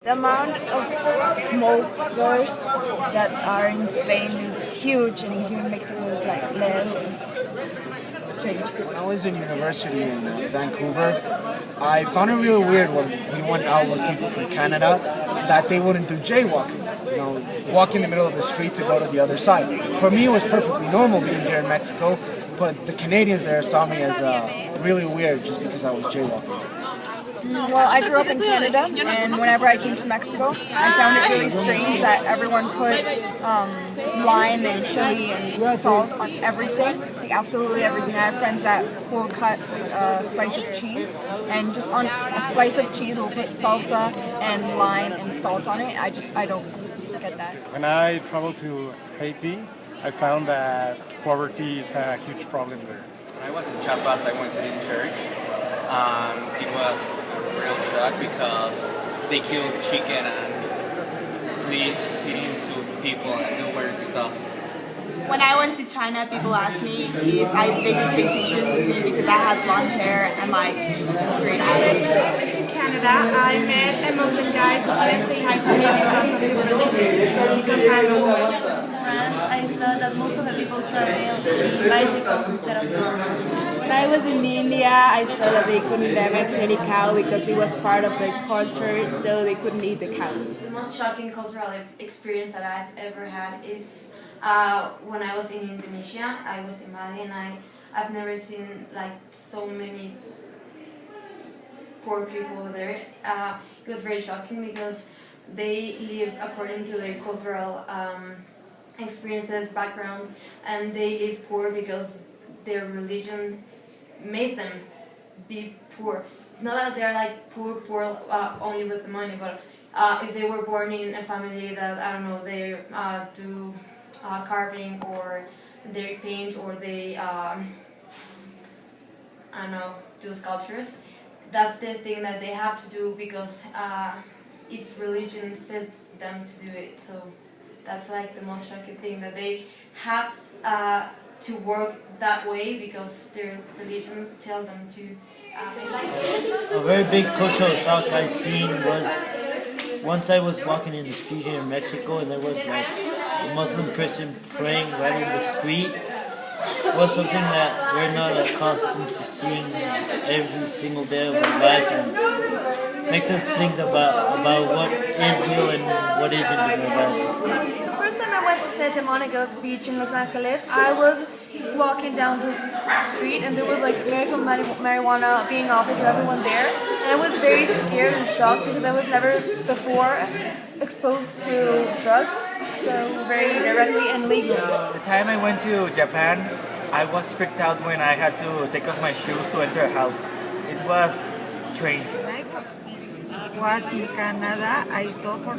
The amount of smokers that are in Spain is huge, and here in Mexico is like less. It's strange. When I was in university in Vancouver, I found it really weird when we went out with people from Canada that they wouldn't do jaywalking. Walk in the middle of the street to go to the other side. For me, it was perfectly normal being here in Mexico, but the Canadians there saw me as really weird just because I was jaywalking. Well, I grew up in Canada, and whenever I came to Mexico, I found it really strange that everyone put lime and chili and salt on everything, like absolutely everything. I have friends that will cut a slice of cheese, and just on a slice of cheese will put salsa and lime and salt on it. I don't get that. When I traveled to Haiti, I found that poverty is a huge problem there. When I was in Chiapas, I went to this church. It was a real shock because they killed chicken and split into people and do weird stuff. When I went to China, people asked me if they could take pictures with me because I had blonde hair and like straight eyes. When I went to Canada, I met a Muslim guy who didn't say hi to me because of his religion, because I'm a woman. France, I saw that most of the people travel in bicycles instead of cars. When I was in India, I saw that they couldn't damage any cow because it was part of their culture, so they couldn't eat the cow. The most shocking cultural experience that I've ever had is when I was in Indonesia. I was in Bali, and I've never seen like so many poor people over there. It was very shocking because they live according to their cultural experiences, background, and they live poor because their religion made them be poor. It's not that they're like poor only with the money, but if they were born in a family that, I don't know, they do carving or they paint or they, I don't know, do sculptures, that's the thing that they have to do because its religion says them to do it. So that's like the most shocking thing, that they have to work that way because their religion tells them to. A very big cultural shock I've seen was once I was walking in the street here in Mexico, and there was like a Muslim person praying right in the street. It was something that we're not accustomed to seeing every single day of our life, and makes us think about what is real and what isn't in our life. The first time I went to Santa Monica Beach in Los Angeles, I was walking down the street and there was like medical marijuana being offered to everyone there, and I was very scared and shocked because I was never before exposed to drugs so very directly and legally. The time I went to Japan, I was freaked out when I had to take off my shoes to enter a house. It was strange. Was in Canada, I saw for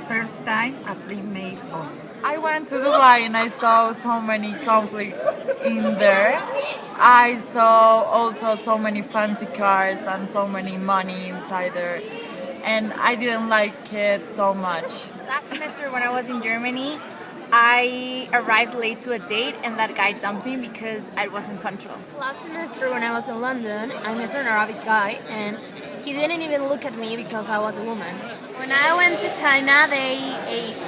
first time a pre-made home. I went to Dubai and I saw so many conflicts in there. I saw also so many fancy cars and so many money inside there, and I didn't like it so much. Last semester when I was in Germany, I arrived late to a date and that guy dumped me because I wasn't punctual. Last semester when I was in London, I met an Arabic guy and he didn't even look at me because I was a woman. When I went to China, they ate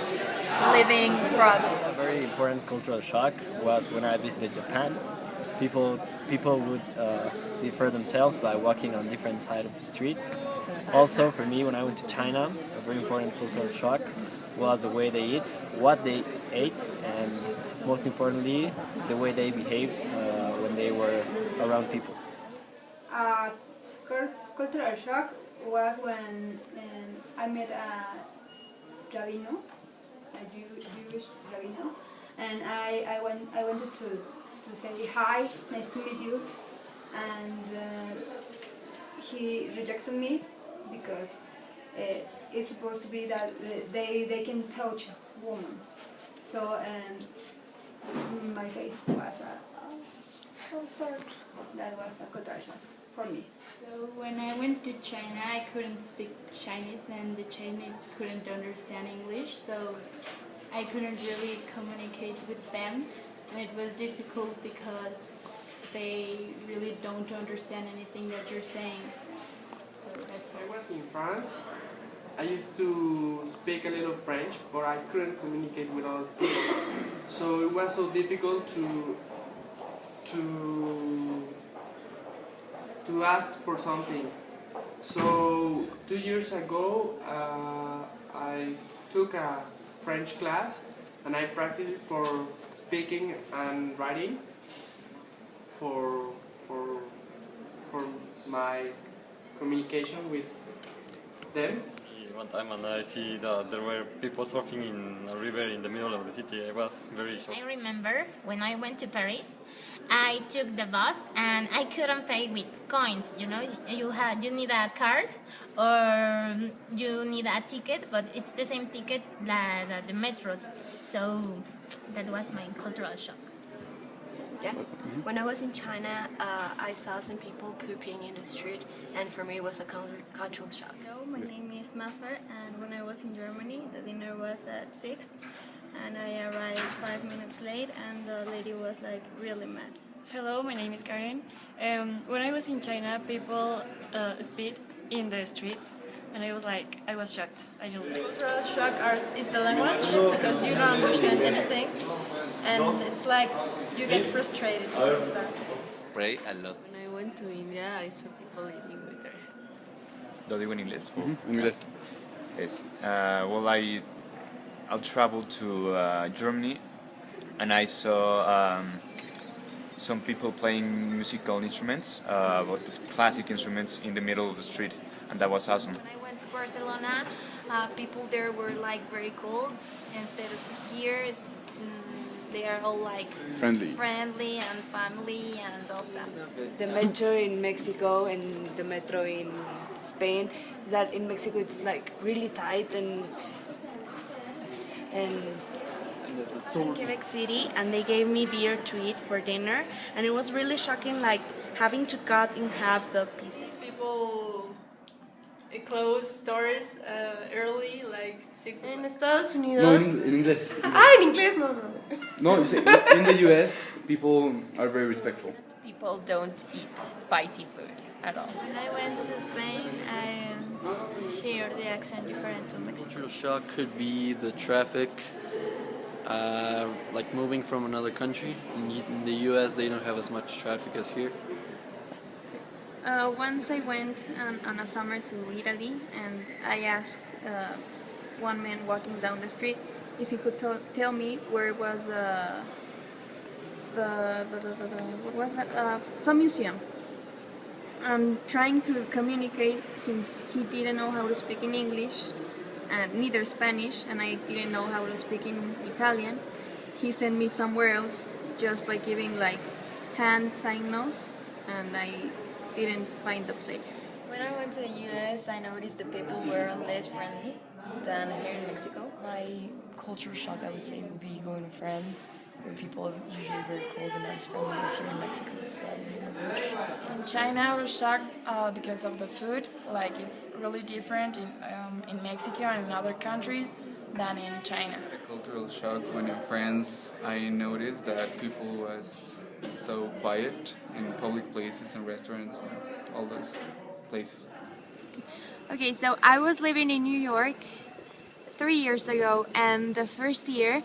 living frogs. A very important cultural shock was when I visited Japan. People would differ themselves by walking on different sides of the street. Also, for me, when I went to China, a very important cultural shock was the way they eat, what they ate, and most importantly, the way they behaved when they were around people. Cultural shock was when I met a Rabino, a Jewish Rabino, and I wanted to say hi, nice to meet you, and he rejected me because it's supposed to be that they can touch a woman. So my face was sorry. That was a cultural shock for me. So when I went to China, I couldn't speak Chinese and the Chinese couldn't understand English, so I couldn't really communicate with them, and it was difficult because they really don't understand anything that you're saying. So that's I was in France I used to speak a little French, but I couldn't communicate with other people. So it was so difficult to ask for something. So 2 years ago, I took a French class, and I practiced it for speaking and writing for my communication with them. One time, and I see that there were people surfing in a river in the middle of the city. I was very shocked. I remember when I went to Paris, I took the bus and I couldn't pay with coins. You know, you need a card or you need a ticket, but it's the same ticket that the metro. So that was my cultural shock. Yeah. When I was in China, I saw some people pooping in the street, and for me it was a cultural shock. Hello, my name is Maffer, and when I was in Germany, the dinner was at 6, and I arrived 5 minutes late, and the lady was like really mad. Hello, my name is Karen. When I was in China, people spit in the streets, and I was shocked. I don't know. Cultural shock is the language, because you don't understand anything, and it's like you get frustrated because of that. Pray a lot. When I went to India, I saw people eating with their hands. ¿Lo digo en inglés? Inglés. Yes. Well, I'll travel to Germany, and I saw some people playing musical instruments, but classic instruments in the middle of the street, and that was awesome. When I went to Barcelona, people there were like very cold. Instead of here, they are all like friendly and family and all stuff. The metro in Mexico and the metro in Spain, that in Mexico it's like really tight and I was in Quebec City, and they gave me deer to eat for dinner, and it was really shocking, like having to cut in half the pieces. People close stores early, like 6 En Estados Unidos. No, en inglés. En inglés, no. No, you say, in the US, people are very respectful. People don't eat spicy food at all. When I went to Spain, I hear the accent different to Mexico. Cultural shock could be the traffic, like moving from another country. In the US, they don't have as much traffic as here. Once I went on a summer to Italy, and I asked one man walking down the street if he could tell me where was what was that? Some museum. I'm trying to communicate, since he didn't know how to speak in English and neither Spanish, and I didn't know how to speak in Italian. He sent me somewhere else just by giving like hand signals, and I didn't find the place. When I went to the US, I noticed the people were less friendly than here in Mexico. My culture shock, I would say, would be going to France, where people are usually very cold and not as friendly as here in Mexico. So that would be my culture shock. In China, I was shocked because of the food. Like, it's really different in Mexico and in other countries than in China. A cultural shock when in France, I noticed that people was so quiet in public places and restaurants and all those places. Okay, so I was living in New York 3 years ago, and the first year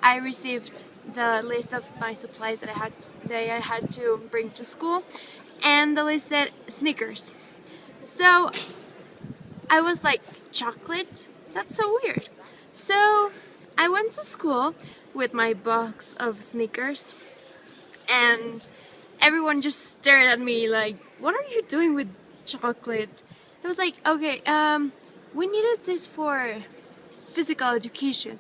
I received the list of my supplies that I had to bring to school, and the list said Snickers. So I was like, chocolate? That's so weird. So I went to school with my box of Snickers, and everyone just stared at me like, what are you doing with chocolate? It was like, okay, we needed this for physical education.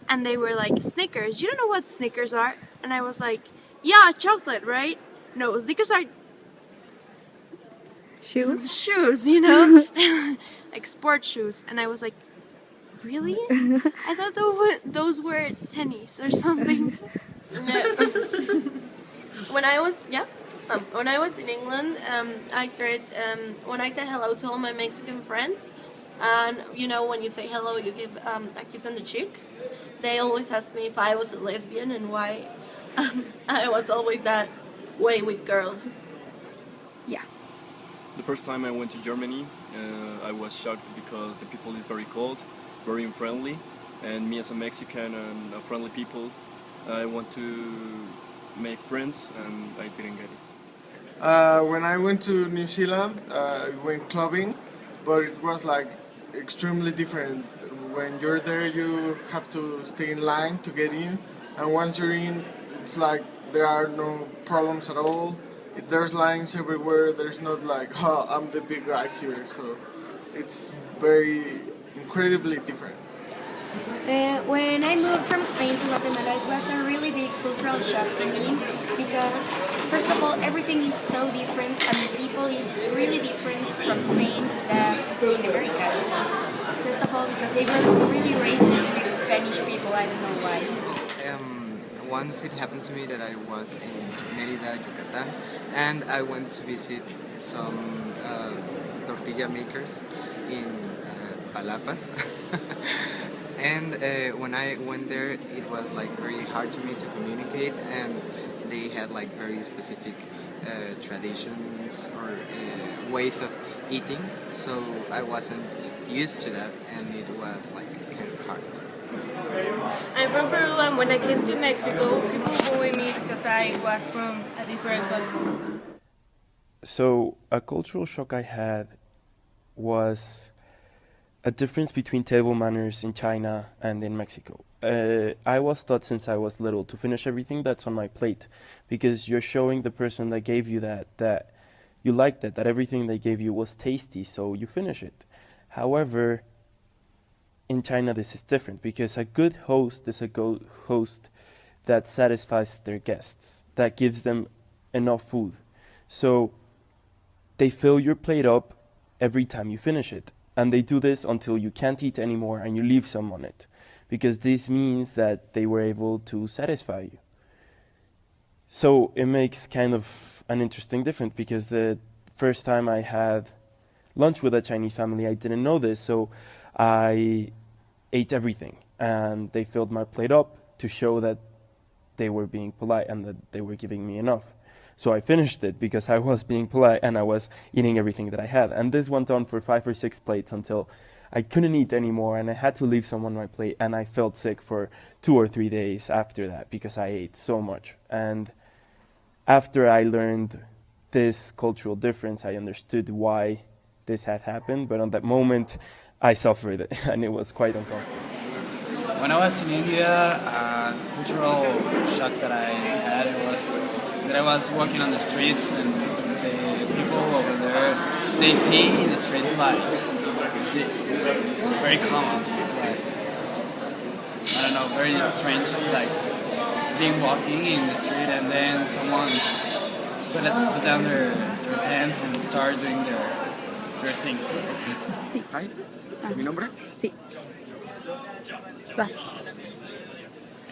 And they were like, Snickers, you don't know what Snickers are? And I was like, yeah, chocolate, right? No, Snickers are shoes, you know? Like sport shoes. And I was like, really? I thought those were tennis or something. When I was in England, I started, when I said hello to all my Mexican friends, and you know, when you say hello, you give a kiss on the cheek. They always asked me if I was a lesbian and why I was always that way with girls. Yeah. The first time I went to Germany, I was shocked because the people is very cold, very unfriendly, and me as a Mexican and a friendly people, I want to make friends and I didn't get it. When I went to New Zealand, I went clubbing, but it was like extremely different. When you're there, you have to stay in line to get in, and once you're in, it's like there are no problems at all. There's lines everywhere. There's not like, oh, I'm the big guy here. So it's very incredibly different. When I moved from Spain to Guatemala, it was a really big cultural shock for me because, first of all, everything is so different and the people is really different from Spain than in America. First of all, because they were really racist with Spanish people, I don't know why. Once it happened to me that I was in Mérida, Yucatan, and I went to visit some tortilla makers in Palapas. And when I went there, it was like very hard to me to communicate, and they had like very specific traditions or ways of eating, so I wasn't used to that, and it was like kind of hard. I'm from Peru, and when I came to Mexico, people bullied me because I was from a different country. So a cultural shock I had was a difference between table manners in China and in Mexico. I was taught since I was little to finish everything that's on my plate, because you're showing the person that gave you that you liked it, that everything they gave you was tasty, so you finish it. However, in China this is different, because a good host is a good host that satisfies their guests, that gives them enough food. So they fill your plate up every time you finish it. And they do this until you can't eat anymore and you leave some on it, because this means that they were able to satisfy you. So it makes kind of an interesting difference, because the first time I had lunch with a Chinese family, I didn't know this, so I ate everything and they filled my plate up to show that they were being polite and that they were giving me enough. So I finished it because I was being polite and I was eating everything that I had. And this went on for 5 or 6 plates until I couldn't eat anymore and I had to leave some on my plate, and I felt sick for 2 or 3 days after that because I ate so much. And after I learned this cultural difference, I understood why this had happened, but on that moment I suffered it and it was quite uncomfortable. When I was in India, a cultural shock that I had was that I was walking on the streets and the people over there, they pee in the streets like very common. It's like, I don't know, very strange, like being walking in the street and then someone put down their pants and start doing their things. Hi, ¿mi nombre? Sí. Vas.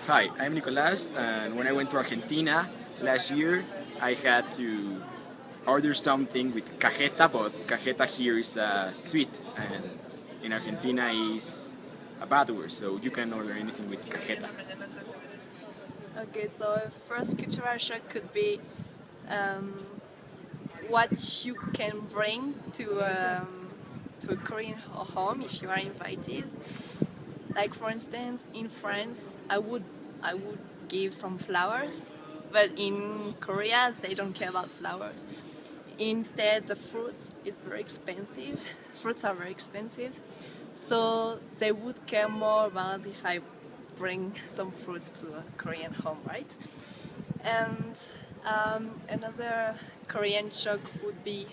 Hi, I'm Nicolas, and when I went to Argentina last year, I had to order something with cajeta, but cajeta here is sweet, and in Argentina is a bad word, so you can order anything with cajeta. Okay, so first cultural shock could be what you can bring to a Korean home if you are invited. Like for instance, in France, I would give some flowers, but in Korea they don't care about flowers. Instead, the fruits is very expensive. Fruits are very expensive, so they would care more about if I bring some fruits to a Korean home, right? And another Korean shock would be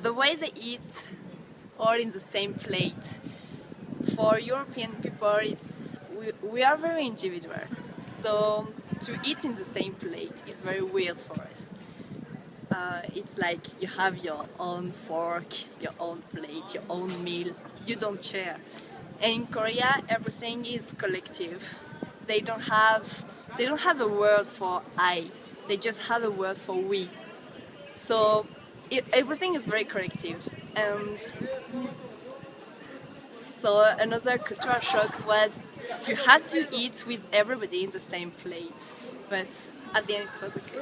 the way they eat all in the same plate. For European people, we are very individual, so to eat in the same plate is very weird for us. It's like you have your own fork, your own plate, your own meal. You don't share. And in Korea, everything is collective. They don't have a word for I. They just have a word for we. So everything is very collective. And so another cultural shock was to have to eat with everybody in the same plate. But at the end it was okay.